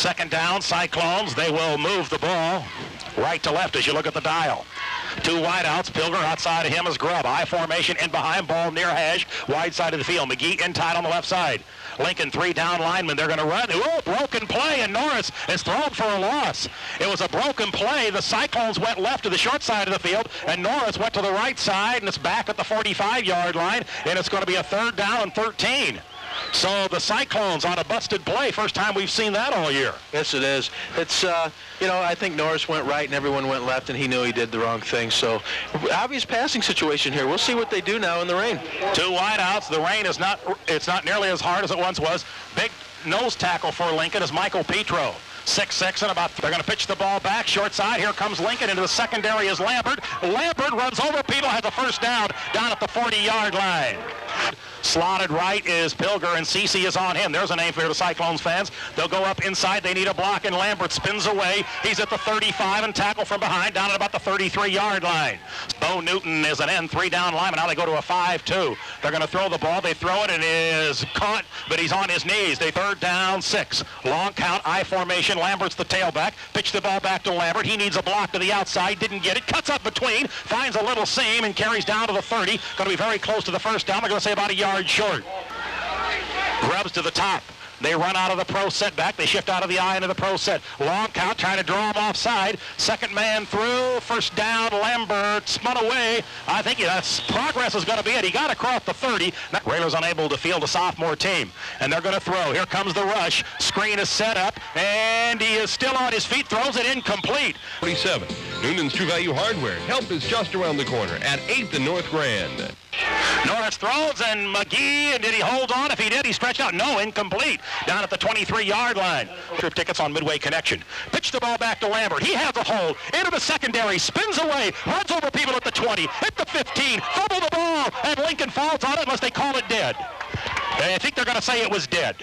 Second down, Cyclones. They will move the ball right to left as you look at the dial. Two wideouts. Pilger outside of him is Grubb. I formation in behind, ball near hash, wide side of the field. McGee in tight on the left side. Lincoln, three down linemen. They're going to run. Ooh, broken play, and Norris is thrown for a loss. It was a broken play. The Cyclones went left to the short side of the field, and Norris went to the right side, and it's back at the 45-yard line, and it's going to be a third down and 13. So the Cyclones on a busted play. First time we've seen that all year. Yes, it is. It's, I think Norris went right and everyone went left, and he knew he did the wrong thing. So obvious passing situation here. We'll see what they do now in the rain. Two wideouts. The rain is not nearly as hard as it once was. Big nose tackle for Lincoln is Michael Petro. 6'6" and about. They're going to pitch the ball back, short side. Here comes Lincoln. Into the secondary is Lambert. Lambert runs over people, has a first down at the 40-yard line. Slotted right is Pilger, and Cece is on him. There's a name for the Cyclones fans. They'll go up inside. They need a block, and Lambert spins away. He's at the 35 and tackle from behind, down at about the 33-yard line. Bo Newton is an end, three-down lineman. Now they go to a 5-2. They're going to throw the ball. They throw it, and it is caught, but he's on his knees. They third down, 6. Long count, I formation. Lambert's the tailback. Pitch the ball back to Lambert. He needs a block to the outside. Didn't get it. Cuts up between. Finds a little seam and carries down to the 30. Going to be very close to the first down. They're going to say about a yard short. Grubs to the top. They run out of the pro set back. They shift out of the I into the pro set. Long count, trying to draw him offside. Second man through. First down, Lambert spun away. I think that's progress is going to be it. He got across the 30. Raylor's unable to field a sophomore team. And they're going to throw. Here comes the rush. Screen is set up. And he is still on his feet. Throws it incomplete. 47. Noonan's True Value Hardware. Help is just around the corner at 8th and North Grand. Norris throws, and McGee, and did he hold on? If he did, he stretched out. No, incomplete. Down at the 23-yard line. Trip tickets on Midway Connection. Pitch the ball back to Lambert. He has a hole. Into the secondary. Spins away. Runs over people at the 20. Hit the 15. Fumble the ball. And Lincoln falls on it unless they call it dead. And I think they're going to say it was dead.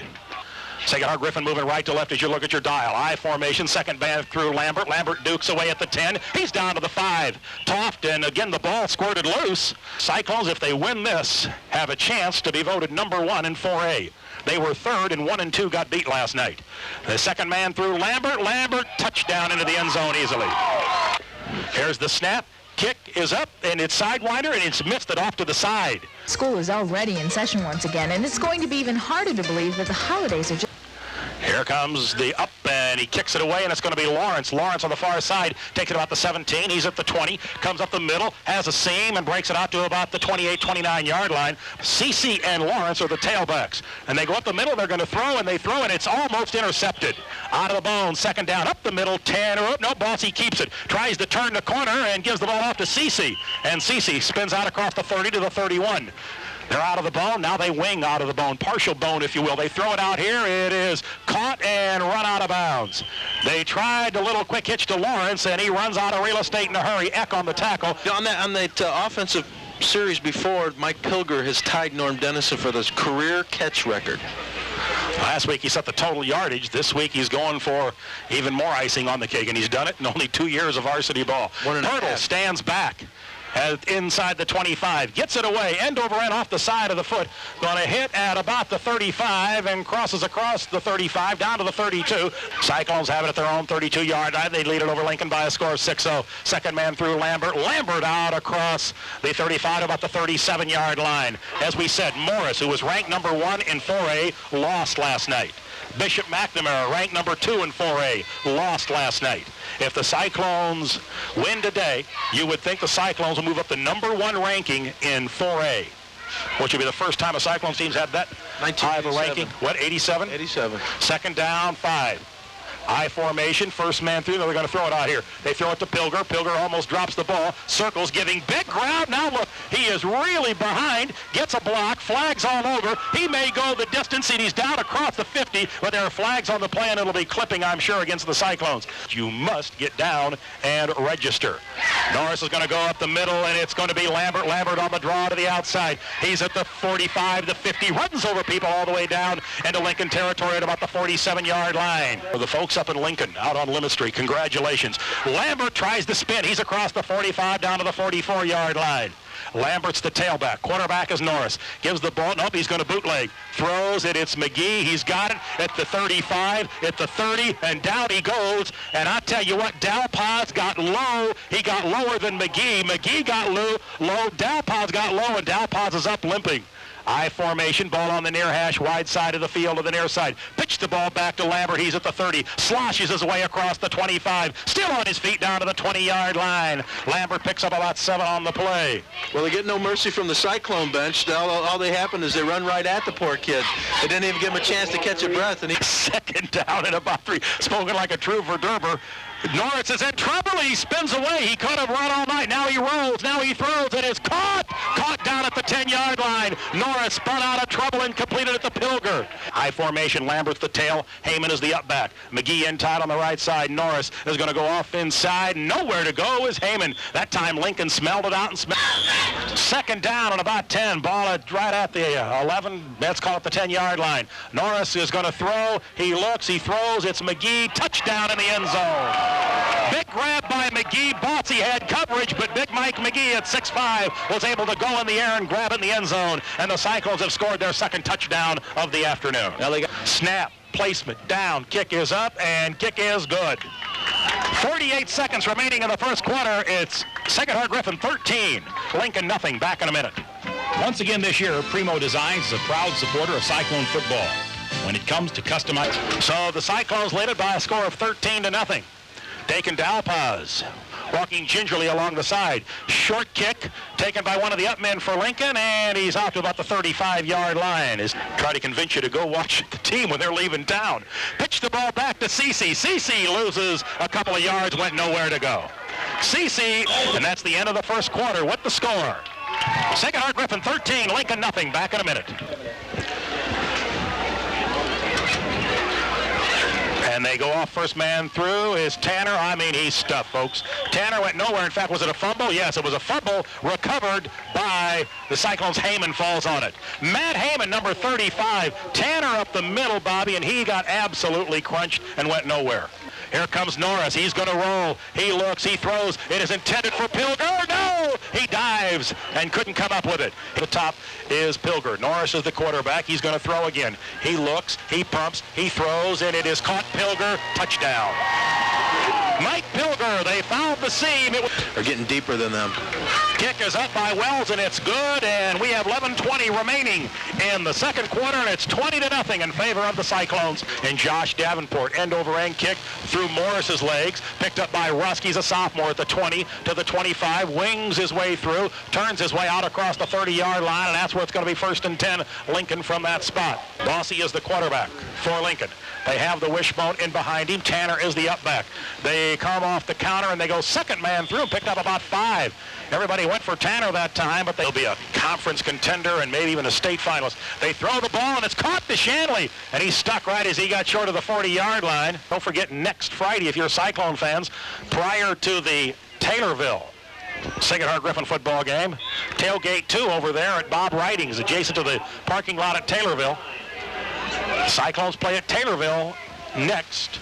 Second Hart Griffin moving right to left as you look at your dial. I formation, second man through Lambert. Lambert dukes away at the 10. He's down to the 5. Toft, and again the ball squirted loose. Cyclones, if they win this, have a chance to be voted number 1 in 4A. They were third, and 1 and 2 got beat last night. The second man through Lambert. Lambert, touchdown into the end zone easily. Here's the snap. Kick is up, and it's sidewinder, and it's missed it off to the side. School is already in session once again, and it's going to be even harder to believe that the holidays are just... Here comes the up, and he kicks it away, and it's going to be Lawrence. Lawrence on the far side takes it about the 17. He's at the 20, comes up the middle, has a seam, and breaks it out to about the 28, 29-yard line. CC and Lawrence are the tailbacks. And they go up the middle, they're going to throw, and they throw, and it's almost intercepted. Out of the bone, second down, up the middle, 10, or no, Bossy keeps it. Tries to turn the corner and gives the ball off to CC. And CC spins out across the 30 to the 31. They're out of the bone. Now they wing out of the bone, partial bone, if you will. They throw it out here. It is caught and run out of bounds. They tried a little quick hitch to Lawrence, and he runs out of real estate in a hurry. Eck on the tackle. On that offensive series before, Mike Pilger has tied Norm Dennison for this career catch record. Last week he set the total yardage. This week he's going for even more icing on the cake, and he's done it in only 2 years of varsity ball. Hurdle stands back. Inside the 25, gets it away, end over end off the side of the foot, going to hit at about the 35 and crosses across the 35 down to the 32. Cyclones have it at their own 32-yard line. They lead it over Lincoln by a score of 6-0. Second man through Lambert. Lambert out across the 35 about the 37-yard line. As we said, Morris, who was ranked number 1 in 4A, lost last night. Bishop McNamara, ranked number 2 in 4A, lost last night. If the Cyclones win today, you would think the Cyclones will move up to number 1 ranking in 4A, which would be the first time a Cyclones team's had that high of a ranking. What, 87? 87. Second down, 5. I formation, first man through. They're going to throw it out here. They throw it to Pilger. Pilger almost drops the ball. Circles, giving big ground. Now look, he is really behind. Gets a block. Flags all over. He may go the distance, and he's down across the 50, but there are flags on the play, and it'll be clipping, I'm sure, against the Cyclones. You must get down and register. Norris is going to go up the middle, and it's going to be Lambert. Lambert on the draw to the outside. He's at the 45, the 50, runs over people all the way down into Lincoln territory at about the 47-yard line. For the folks up in Lincoln, out on Limit Street, congratulations. Lambert tries to spin. He's across the 45 down to the 44-yard line. Lambert's the tailback. Quarterback is Norris. Gives the ball. Nope, he's going to bootleg. Throws it. It's McGee. He's got it at the 35, at the 30, and down he goes. And I tell you what, Dalpaz got low. He got lower than McGee. McGee got low. Dalpaz got low, and Dalpaz is up limping. I formation, ball on the near hash, wide side of the field to the near side. Pitch the ball back to Lambert. He's at the 30. Sloshes his way across the 25. Still on his feet down to the 20-yard line. Lambert picks up about 7 on the play. Well, they get no mercy from the Cyclone bench. All they happen is they run right at the poor kid. They didn't even give him a chance to catch a breath. And Second down and about 3. Spoken like a true Verderber. Norris is in trouble. He spins away. He could have run all night. Now he rolls. Now he throws. It is caught. Caught down at the 10-yard line. Norris spun out of trouble and completed at the Pilger. High formation. Lambert's the tail. Heyman is the up back. McGee in tight on the right side. Norris is going to go off inside. Nowhere to go is Heyman. That time Lincoln smelled it out and smelled. Second down and about 10. Ball right at the 11. Let's call it the 10-yard line. Norris is going to throw. He looks. He throws. It's McGee. Touchdown in the end zone. Big grab by McGee. Botsy had coverage, but Big Mike McGee at 6'5" was able to go in the air and grab it in the end zone. And the Cyclones have scored their second touchdown of the afternoon. Snap, placement, down, kick is up, and kick is good. 48 seconds remaining in the first quarter. It's Sacred Heart Griffin 13, Lincoln nothing. Back in a minute. Once again this year, Primo Designs is a proud supporter of Cyclone football when it comes to customized. So the Cyclones lead it by a score of 13-0. Taken Dalpaz, walking gingerly along the side. Short kick taken by one of the up men for Lincoln, and he's out to about the 35-yard line. Try to convince you to go watch the team when they're leaving town. Pitch the ball back to Cece. Cece loses a couple of yards, went nowhere to go. Cece, and that's the end of the first quarter. What the score? Sacred Heart Griffin 13, Lincoln nothing. Back in a minute. And they go off. First man through is Tanner. I mean, he's stuffed, folks. Tanner went nowhere. In fact, was it a fumble? Yes, it was a fumble recovered by the Cyclones. Heyman falls on it. Matt Heyman, number 35. Tanner up the middle, Bobby, and he got absolutely crunched and went nowhere. Here comes Norris. He's going to roll. He looks. He throws. It is intended for Pilger. No! He dives and couldn't come up with it. The top is Pilger. Norris is the quarterback. He's going to throw again. He looks. He pumps. He throws, and it is caught. Pilger. Touchdown. Mike Pilger. They found the seam. They're getting deeper than them. Kick is up by Wells, and it's good, and we have 11:20 remaining in the second quarter, and it's 20-0 in favor of the Cyclones. And Josh Davenport, end-over-end kick through Morris's legs, picked up by Rusk. He's a sophomore at the 20 to the 25, wings his way through, turns his way out across the 30-yard line, and that's where it's going to be 1st and 10, Lincoln from that spot. Bossy is the quarterback for Lincoln. They have the wishbone in behind him. Tanner is the up back. They come off the counter, and they go second man through and picked up about 5. Everybody went for Tanner that time, but they'll be a conference contender and maybe even a state finalist. They throw the ball, and it's caught to Shanley, and he's stuck right as he got short of the 40-yard line. Don't forget, next Friday, if you're Cyclone fans, prior to the Taylorville Sacred Heart Griffin football game, tailgate 2 over there at Bob Writing's, adjacent to the parking lot at Taylorville. Cyclones play at Taylorville next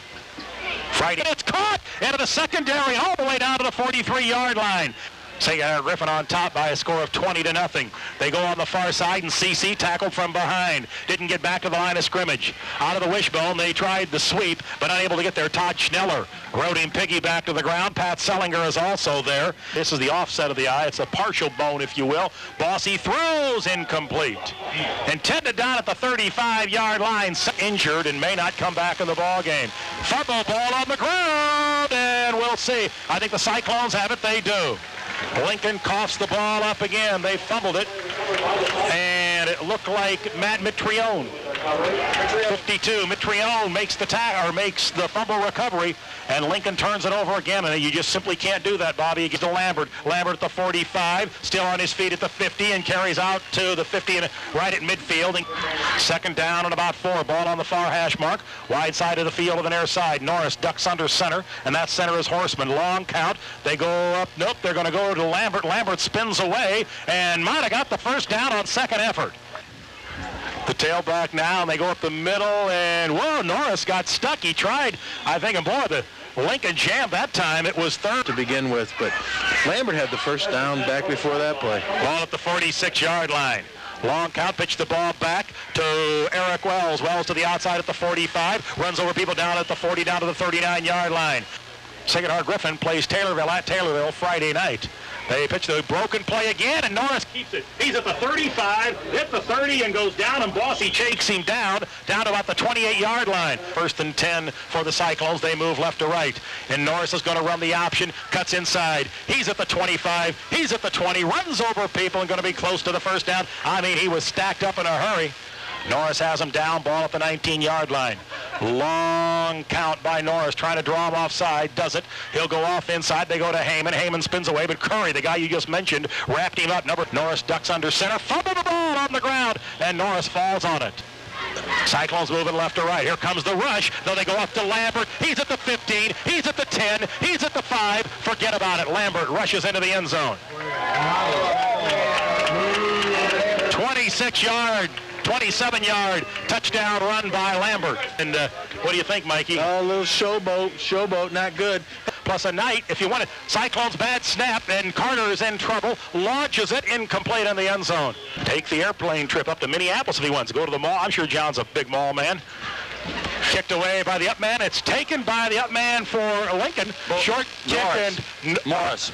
Friday. It's caught into the secondary all the way down to the 43-yard line. Sacred Heart Griffin on top by a score of 20-0. They go on the far side, and CC tackled from behind. Didn't get back to the line of scrimmage. Out of the wishbone, they tried the sweep, but unable to get there. Todd Schneller rode him piggyback to the ground. Pat Sellinger is also there. This is the offset of the eye. It's a partial bone, if you will. Bossy throws incomplete. Intended down at the 35-yard line. Injured and may not come back in the ball game. Fumble ball on the ground, and we'll see. I think the Cyclones have it. They do. Lincoln coughs the ball up again. They fumbled it, and it looked like Matt Mitrione, 52. Mitrione makes the makes the fumble recovery, and Lincoln turns it over again. And you just simply can't do that, Bobby. He gets to Lambert. Lambert at the 45, still on his feet at the 50, and carries out to the 50 and right at midfield. And second down and about 4. Ball on the far hash mark, wide side of the field to the near side. Norris ducks under center, and that center is Horseman. Long count. They go up. Nope. They're going to go to Lambert. Lambert spins away and might have got the first down on second effort. The tailback now, and they go up the middle, and whoa, Norris got stuck. He tried, I think, and boy, the Lincoln jammed that time. It was third to begin with, but Lambert had the first down back before that play. Ball at the 46-yard line. Long count, pitch the ball back to Eric Wells. Wells to the outside at the 45, runs over people down at the 40, down to the 39-yard line. Sacred Heart Griffin plays Taylorville at Taylorville Friday night. They pitch the broken play again, and Norris keeps it. He's at the 35, hit the 30, and goes down, and Bossy shakes him down to about the 28-yard line. 1st and 10 for the Cyclones. They move left to right, and Norris is going to run the option, cuts inside. He's at the 25, he's at the 20, runs over people, and going to be close to the first down. I mean, he was stacked up in a hurry. Norris has him down, ball at the 19-yard line. Long count by Norris, trying to draw him offside, does it. He'll go off inside, they go to Heyman. Heyman spins away, but Curry, the guy you just mentioned, wrapped him up. Norris ducks under center, fumble the ball on the ground, and Norris falls on it. Cyclones moving left to right. Here comes the rush. Though they go up to Lambert. He's at the 15, he's at the 10, he's at the 5. Forget about it. Lambert rushes into the end zone. 26-yard. 27-yard touchdown run by Lambert. And what do you think, Mikey? Oh, a little showboat, not good. Plus a night, if you want it. Cyclones bad snap, and Carter is in trouble. Launches it incomplete in the end zone. Take the airplane trip up to Minneapolis if he wants to go to the mall. I'm sure John's a big mall man. Kicked away by the up man. It's taken by the up man for Lincoln. Short kick and Morris.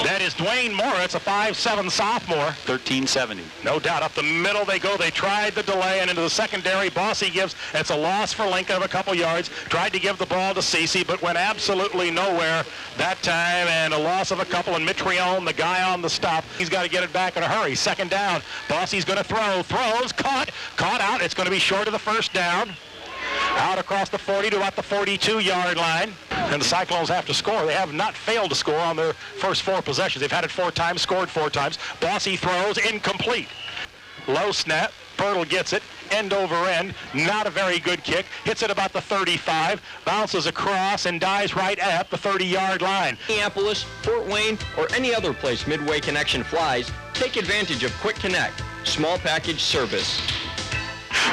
That is Dwayne Moritz, a 5'7" sophomore. 1370. No doubt. Up the middle they go. They tried the delay, and into the secondary. Bossy gives. It's a loss for Lincoln of a couple yards. Tried to give the ball to Cece, but went absolutely nowhere that time, and a loss of a couple. And Mitrione, the guy on the stop, he's got to get it back in a hurry. Second down. Bossy's going to throw. Throws. Caught out. It's going to be short of the first down. Out across the 40 to about the 42-yard line. And the Cyclones have to score. They have not failed to score on their first 4 possessions. They've had it 4 times, scored 4 times. Bossy throws, incomplete. Low snap. Pirtle gets it, end over end. Not a very good kick. Hits it about the 35, bounces across, and dies right at the 30-yard line. Minneapolis, Fort Wayne, or any other place Midway Connection flies, take advantage of Quick Connect, small package service.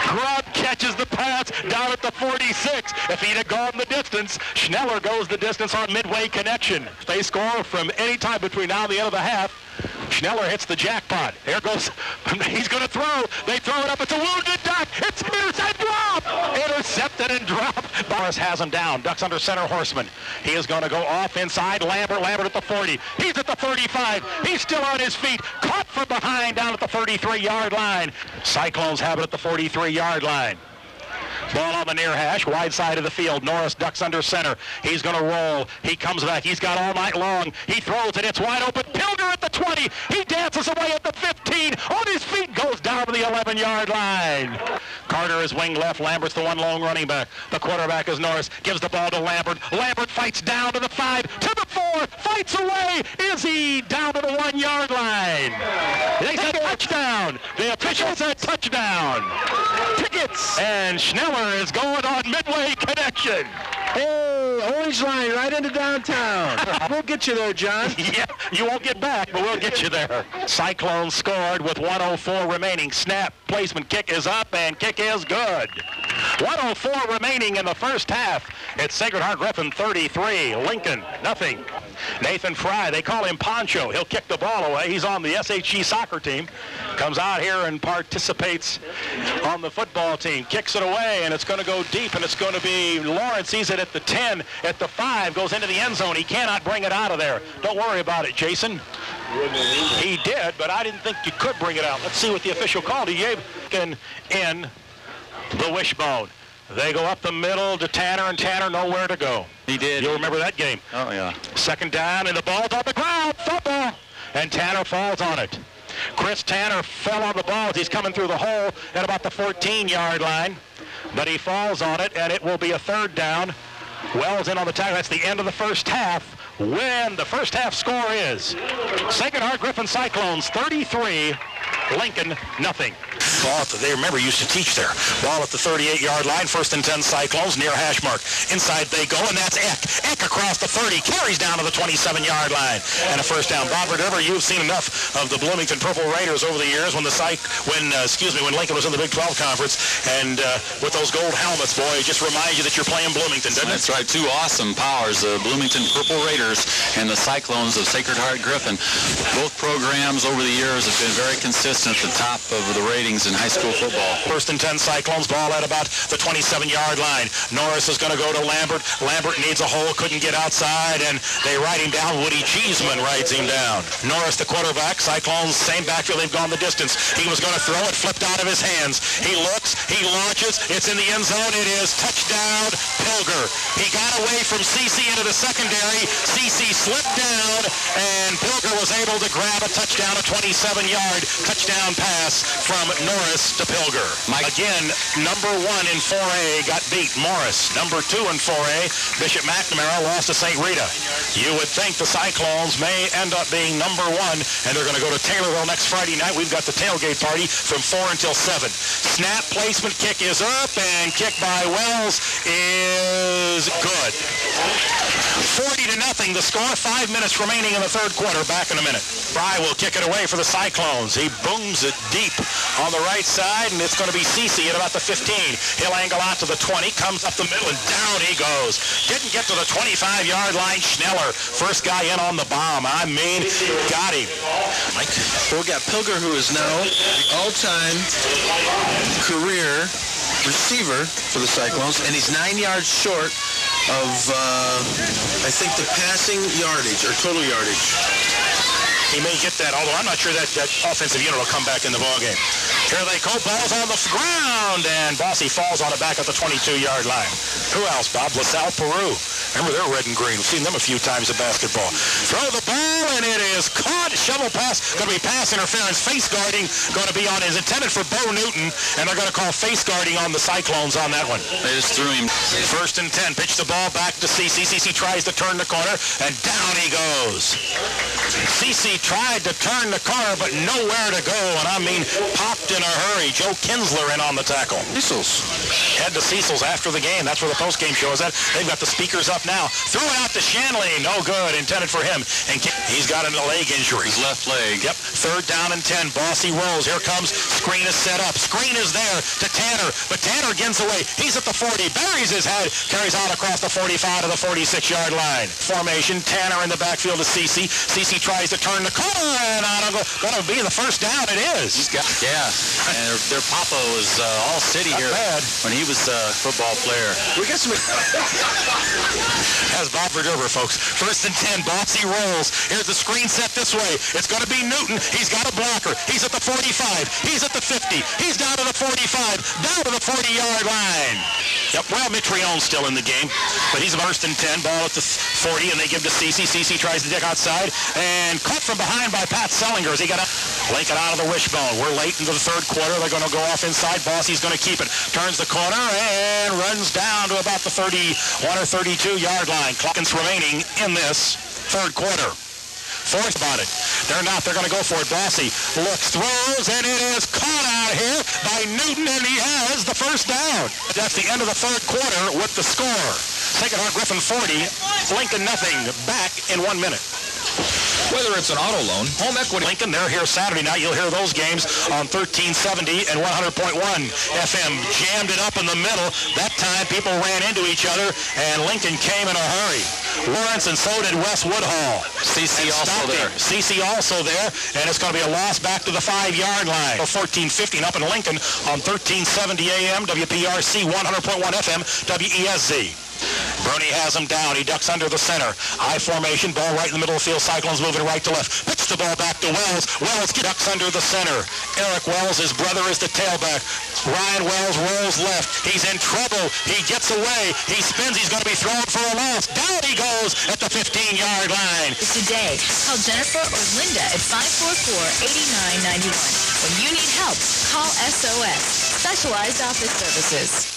Grubb catches the pass down at the 46. If he'd have gone the distance, Schneller goes the distance on Midway Connection. They score from any time between now and the end of the half. Schneller hits the jackpot. Here goes, he's going to throw. They throw it up. It's a wounded duck. It's intercepted, drop. Intercepted and dropped. Boris has him down. Ducks under center, Horseman. He is going to go off inside. Lambert at the 40. He's at the 35. He's still on his feet. Caught from behind down at the 33-yard line. Cyclones have it at the 43-yard line. Ball on the near hash, wide side of the field. Norris ducks under center. He's going to roll. He comes back. He's got all night long. He throws it. It's wide open. Pilger at the 20. He dances away at the 15. On his feet, goes down to the 11-yard line. Carter is wing left. Lambert's the one lone running back. The quarterback is Norris. Gives the ball to Lambert. Lambert fights down to the 5, to the 4. Fights away. Is he down to the 1-yard line? They said touchdown. The official said touchdown. Tickets. And Schneller is going on Midway Connection. Hey, orange line right into downtown. We'll get you there, John. Yeah, you won't get back, but we'll get you there. Cyclones scored with 1:04 remaining. Snap, placement, kick is up, and kick is good. 1:04 remaining in the first half. It's Sacred Heart Griffin 33, Lincoln nothing. Nathan Fry, they call him Poncho. He'll kick the ball away. He's on the SHG soccer team. Comes out here and participates on the football team. Kicks it away, and it's going to go deep, and it's going to be Lawrence. Sees it at the 10, at the 5, goes into the end zone. He cannot bring it out of there. Don't worry about it, Jason. He did, but I didn't think you could bring it out. Let's see what the official called. He gave in the wishbone. They go up the middle to Tanner, and Tanner nowhere to go. He did. You'll remember that game. Oh, yeah. Second down, and the ball's on the ground. Football. And Tanner falls on it. Chris Tanner fell on the ball as he's coming through the hole at about the 14-yard line. But he falls on it, and it will be a third down. Wells in on the tackle. That's the end of the first half. When the first half score is Sacred Heart Griffin Cyclones 33, Lincoln, nothing. Ball at they remember used to teach there. Ball at the 38-yard line, 1st and 10 Cyclones, near hash mark. Inside they go, and that's Eck. Eck across the 30, carries down to the 27-yard line. And a first down. Bob River, you've seen enough of the Bloomington Purple Raiders over the years when Lincoln was in the Big 12 Conference. And with those gold helmets, boy, it just reminds you that you're playing Bloomington, doesn't it? That's right. Two awesome powers, the Bloomington Purple Raiders and the Cyclones of Sacred Heart Griffin. Both programs over the years have been very consistent at the top of the ratings in high school football. 1st and 10 Cyclones, ball at about the 27-yard line. Norris is going to go to Lambert. Lambert needs a hole, couldn't get outside, and they ride him down. Woody Cheeseman rides him down. Norris, the quarterback. Cyclones, same backfield. They've gone the distance. He was going to throw it, flipped out of his hands. He looks, he launches. It's in the end zone. It is touchdown, Pilger. He got away from CC into the secondary. CC slipped down, and Pilger was able to grab a touchdown, a 27-yard touchdown pass from Norris to Pilger. Again, number 1 in 4A got beat. Morris, number 2 in 4A. Bishop McNamara lost to St. Rita. You would think the Cyclones may end up being number 1, and they're going to go to Taylorville next Friday night. We've got the tailgate party from 4 until 7. Snap placement, kick is up, and kick by Wells is good. 40-0, the score. 5 minutes remaining in the third quarter. Back in a minute. Fry will kick it away for the Cyclones. He booms it deep on the right side, and it's going to be CC at about the 15. He'll angle out to the 20, comes up the middle, and down he goes. Didn't get to the 25-yard line. Schneller, first guy in on the bomb. I mean, got him. Mike? Well, we got Pilger, who is now the all-time career receiver for the Cyclones, and he's 9 yards short of, I think, the passing yardage, or total yardage. He may get that, although I'm not sure that offensive unit will come back in the ballgame. Here they go, ball's on the ground, and Bossy falls on it back at the 22-yard line. Who else, Bob? LaSalle, Peru. Remember, they're red and green. We've seen them a few times in basketball. Throw the ball, and it is caught. Shovel pass, going to be pass interference. Face guarding going to be on, is intended for Bo Newton, and they're going to call face guarding on the Cyclones on that one. They just threw him. 1st and 10, pitch the ball back to CC. CC tries to turn the corner, and down he goes. CC tried to turn the corner, but nowhere to go, and I mean popped in a hurry. Joe Kinsler in on the tackle. Cecil's. Head to Cecil's after the game. That's where the post-game show is at. They've got the speakers up now. Threw it out to Shanley. No good. Intended for him. And he's got a leg injury. His left leg. Yep. 3rd down and 10. Bossy rolls. Here comes. Screen is set up. Screen is there to Tanner. But Tanner gets away. He's at the 40. Buries his head. Carries out across the 45 to the 46-yard line. Formation. Tanner in the backfield to CC. CC tries to turn the corner. And going to be the first down. It is. And their papa was all city Not here bad. when he was a football player. We got some... Has Bob Verderber, folks. 1st and 10. Bossy rolls. Here's the screen set this way. It's going to be Newton. He's got a blocker. He's at the 45. He's at the 50. He's down to the 45. Down to the 40-yard line. Yep. Well, Mitrione's still in the game, but he's 1st and 10. Ball at the 40, and they give to CC. CC tries to dig outside, and caught from behind by Pat Sellinger as he got up. Lincoln out of the wishbone. We're late into the third quarter. They're going to go off inside. Bossy's going to keep it. Turns the corner and runs down to about the 31 or 32-yard line. Clock remaining in this third quarter. Forced about it. They're not. They're going to go for it. Bossy looks, throws, and it is caught out here by Newton, and he has the first down. That's the end of the third quarter with the score. Sacred Heart Griffin 40, Lincoln nothing. Back in 1 minute. Whether it's an auto loan, home equity. Lincoln, they're here Saturday night. You'll hear those games on 1370 and 100.1 FM. Jammed it up in the middle. That time people ran into each other, and Lincoln came in a hurry. Lawrence, and so did Wes Woodhall. CC also there. CC also there, and it's going to be a loss back to the 5-yard line. 14:15 up in Lincoln on 1370 AM, WPRC, 100.1 FM, WESZ. Brony has him down. He ducks under the center. I formation. Ball right in the middle of the field. Cyclones moving right to left. Pitch the ball back to Wells. Wells ducks under the center. Eric Wells, his brother, is the tailback. Ryan Wells rolls left. He's in trouble. He gets away. He spins. He's going to be thrown for a loss. Down he goes at the 15-yard line. Today, call Jennifer or Linda at 544-8991. When you need help, call SOS, Specialized Office Services.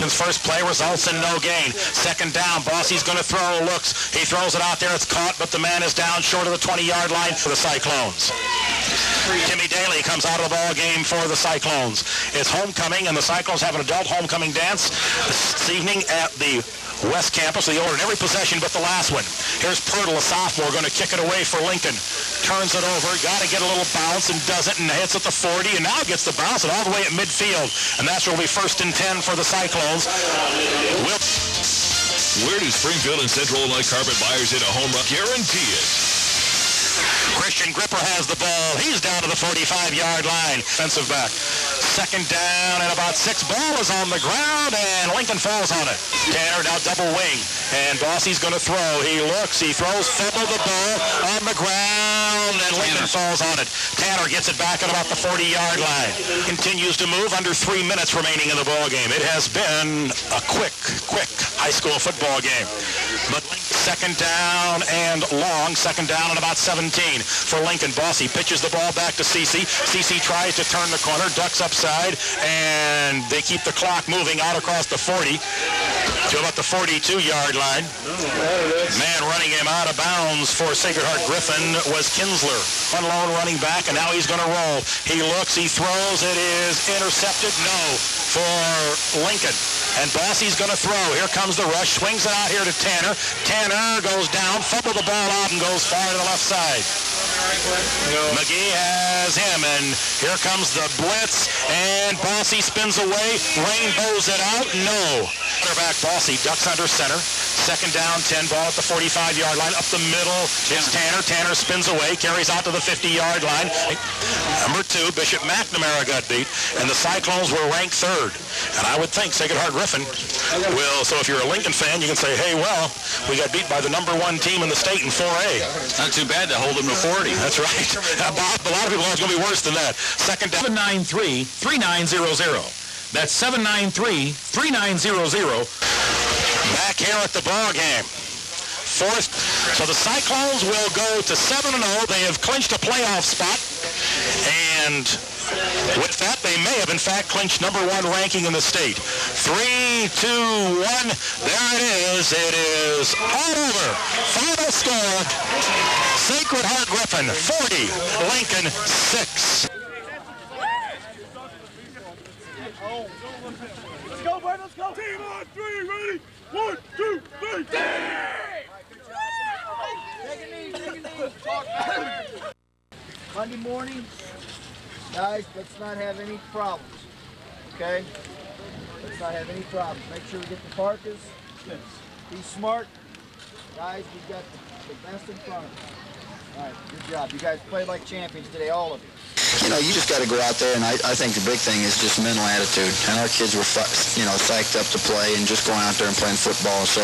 His first play results in no gain. Second down, Bossy's going to throw, looks. He throws it out there, it's caught, but the man is down short of the 20-yard line for the Cyclones. Timmy Daly comes out of the ball game for the Cyclones. It's homecoming, and the Cyclones have an adult homecoming dance this evening at the West Campus. They ordered every possession but the last one. Here's Pirtle, a sophomore, going to kick it away for Lincoln. Turns it over, got to get a little bounce and does it, and hits at the 40, and now gets the bounce and all the way at midfield. And that's where will be 1st and 10 for the Cyclones. Where do Springfield and Central Illinois carpet buyers hit a home run? Guarantee it. Christian Gripper has the ball. He's down to the 45-yard line. Defensive back. Second down and about 6. Ball is on the ground, and Lincoln falls on it. Tanner now double wing, and Bossy's going to throw. He looks, he throws, fumble the ball on the ground, and Lincoln falls on it. Tanner gets it back at about the 40-yard line. Continues to move under 3 minutes remaining in the ball game. It has been a quick high school football game. But second down and long, second down and about 17 for Lincoln. Bossy pitches the ball back to Cece. Cece tries to turn the corner, ducks upside, and they keep the clock moving out across the 40 to about the 42-yard line. Man running him out of bounds for Sacred Heart Griffin was Kinsler. One lone running back, and now he's going to roll. He looks, he throws, it is intercepted. No, for Lincoln. And Bossy's going to throw. Here comes the rush. Swings it out here to Tanner. Tanner goes down, fumble the ball out, and goes far to the left side. McGee has him, and here comes the blitz, and Bossy spins away. Rainbows it out. No. Quarterback Bossy ducks under center. Second down, 10, ball at the 45-yard line. Up the middle is Tanner. Tanner spins away, carries out to the 50-yard line. Number 2, Bishop McNamara got beat, and the Cyclones were ranked 3rd. And I would think Sacred Heart Griffin will, so if you're a Lincoln fan, you can say, hey, well, we got beat by the number 1 team in the state in 4A. Not too bad to hold them to 40. That's right. Bob, a lot of people know it's going to be worse than that. Second down. 793-3900. That's 793-3900. Back here at the ball game. 4th. So the Cyclones will go to 7-0. They have clinched a playoff spot. And with that, they may have, in fact, clinched number 1 ranking in the state. 3, 2, 1. There it is. It is all over. Final score. Sacred Heart Griffin, 40. Lincoln, 6. Let's go, boys. Let's go. Team on 3. Ready? 1, 2, 3. Take it easy. Monday morning, guys, let's not have any problems, okay? Let's not have any problems. Make sure we get the parkas. Be smart. Guys, we've got the best in front of us. All right, good job. You guys played like champions today, all of you. You know, you just got to go out there, and I think the big thing is just mental attitude. And our kids were, psyched up to play and just going out there and playing football. So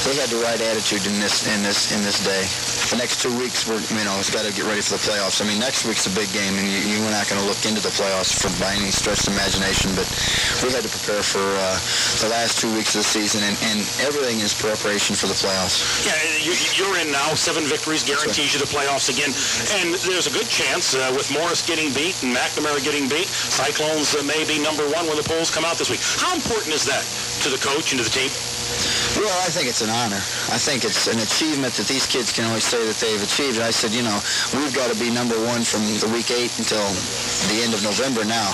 they had the right attitude in this day. The next 2 weeks, it's got to get ready for the playoffs. I mean, next week's a big game, and we're not going to look into the playoffs by any stretch of imagination. But we had to prepare for the last 2 weeks of the season, and everything is preparation for the playoffs. Yeah, you're in now. 7 victories guarantees you the playoffs again. And there's a good chance with Morris getting beat and McNamara getting beat, Cyclones may be number 1 when the polls come out this week. How important is that to the coach and to the team? Well, I think it's an honor. I think it's an achievement that these kids can always say that they've achieved. And I said, we've got to be number 1 from the week 8 until the end of November now.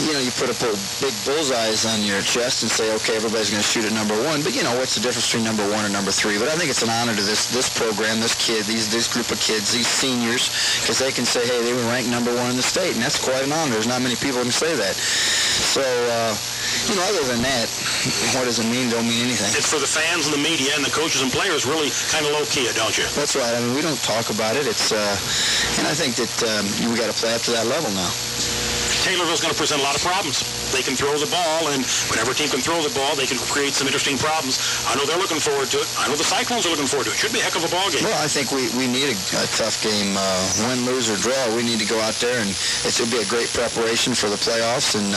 You put up big bullseyes on your chest and say, okay, everybody's going to shoot at number 1. But, what's the difference between number 1 and number 3? But I think it's an honor to this program, this kid, this group of kids, these seniors, because they can say, hey, they were ranked number 1 in the state. And that's quite an honor. There's not many people who can say that. So, other than that, what does it mean? Don't mean anything. It's for the fans and the media and the coaches and players really kind of low-key, don't you? That's right. I mean, we don't talk about it. It's, and I think that we got to play up to that level now. Taylorville's going to present a lot of problems. They can throw the ball, and whenever a team can throw the ball, they can create some interesting problems. I know they're looking forward to it. I know the Cyclones are looking forward to it. Should be a heck of a ball game. Well, I think we need a tough game, win, lose, or draw. We need to go out there, and it should be a great preparation for the playoffs. And,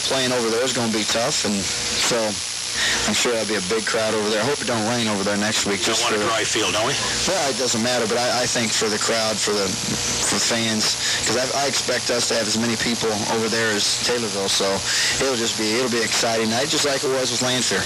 playing over there is going to be tough. And so I'm sure that'll be a big crowd over there. I hope it don't rain over there next week. Don't want a dry field, don't we? Well, it doesn't matter, but I think for the crowd, for fans, because I expect us to have as many people over there as Taylorville, so it'll be an exciting night, just like it was with Lanphier.